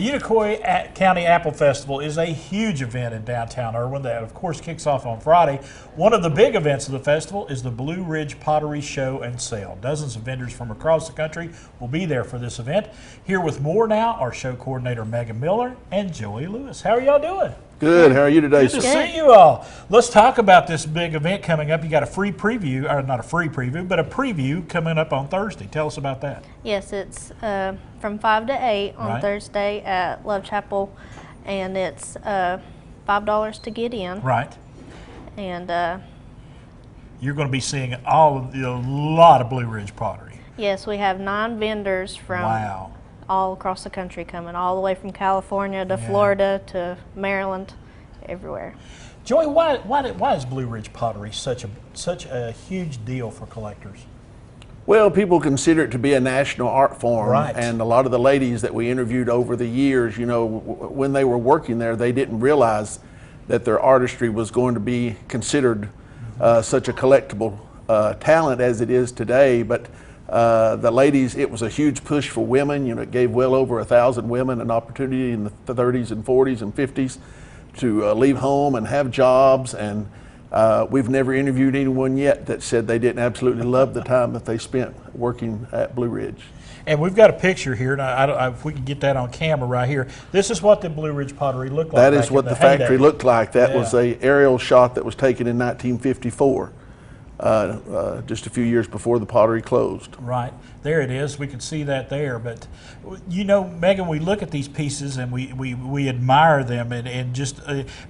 The Unicoi County Apple Festival is a huge event in downtown Irwin that, of course, kicks off on Friday. One of the big events of the festival is the Blue Ridge Pottery Show and Sale. Dozens of vendors from across the country will be there for this event. Here with more now are show coordinator Megan Miller and Joey Lewis. How are y'all doing? Good. How are you today? Good to see you all. Let's talk about this big event coming up. You got a free preview, or not a free preview, but a preview coming up on Thursday. Tell us about that. Yes, it's from 5 to 8 on Thursday at Love Chapel, and it's $5 to get in. Right. And you're going to be seeing a lot of Blue Ridge pottery. Yes, we have 9 vendors from all across the country coming, all the way from California to Florida to Maryland, everywhere. Joey, why is Blue Ridge pottery such a huge deal for collectors? Well, people consider it to be a national art form, and a lot of the ladies that we interviewed over the years, you know, when they were working there, they didn't realize that their artistry was going to be considered such a collectible talent as it is today. But the ladies, it was a huge push for women. You know, it gave well over 1,000 women an opportunity in the 30s and 40s and 50s to leave home and have jobs. And we've never interviewed anyone yet that said they didn't absolutely love the time that they spent working at Blue Ridge. And we've got a picture here, and if we can get that on camera right here. This is what the Blue Ridge pottery looked like. That is what the factory looked like. That was an aerial shot that was taken in 1954. Just a few years before the pottery closed. Right, there it is. We can see that there. But you know, Megan, we look at these pieces and we admire them, and just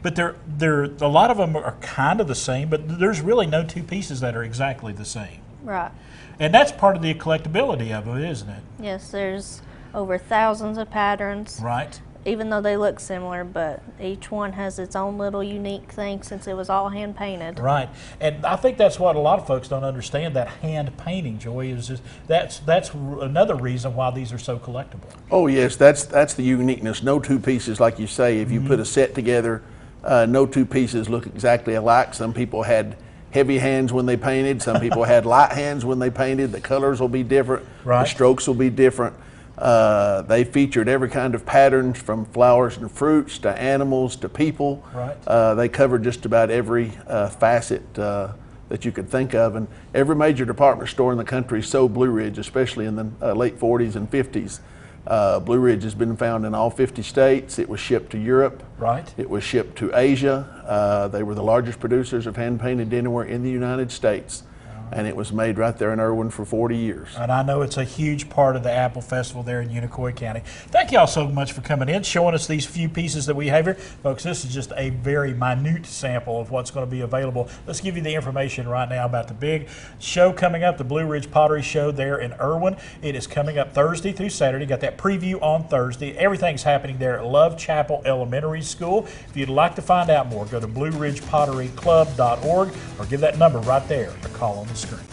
but they're a lot of them are kind of the same, but there's really no two pieces that are exactly the same. Right. And that's part of the collectability of it, isn't it? Yes, there's over thousands of patterns. Right. Even though they look similar, but each one has its own little unique thing since it was all hand painted. Right, and I think that's what a lot of folks don't understand, that hand painting, Joy, is just, that's another reason why these are so collectible. Oh yes, that's the uniqueness. No two pieces, like you say, if you put a set together, no two pieces look exactly alike. Some people had heavy hands when they painted, some people had light hands when they painted. The colors will be different, the strokes will be different. They featured every kind of pattern, from flowers and fruits to animals to people. Right. They covered just about every facet that you could think of, and every major department store in the country sold Blue Ridge, especially in the late 40s and 50s. Blue Ridge has been found in all 50 states. It was shipped to Europe. Right. It was shipped to Asia. They were the largest producers of hand-painted dinnerware in the United States. And it was made right there in Irwin for 40 years. And I know it's a huge part of the Apple Festival there in Unicoi County. Thank you all so much for coming in, showing us these few pieces that we have here. Folks, this is just a very minute sample of what's going to be available. Let's give you the information right now about the big show coming up, the Blue Ridge Pottery Show there in Irwin. It is coming up Thursday through Saturday. Got that preview on Thursday. Everything's happening there at Love Chapel Elementary School. If you'd like to find out more, go to BlueRidgePotteryClub.org or give that number right there or call on the screen.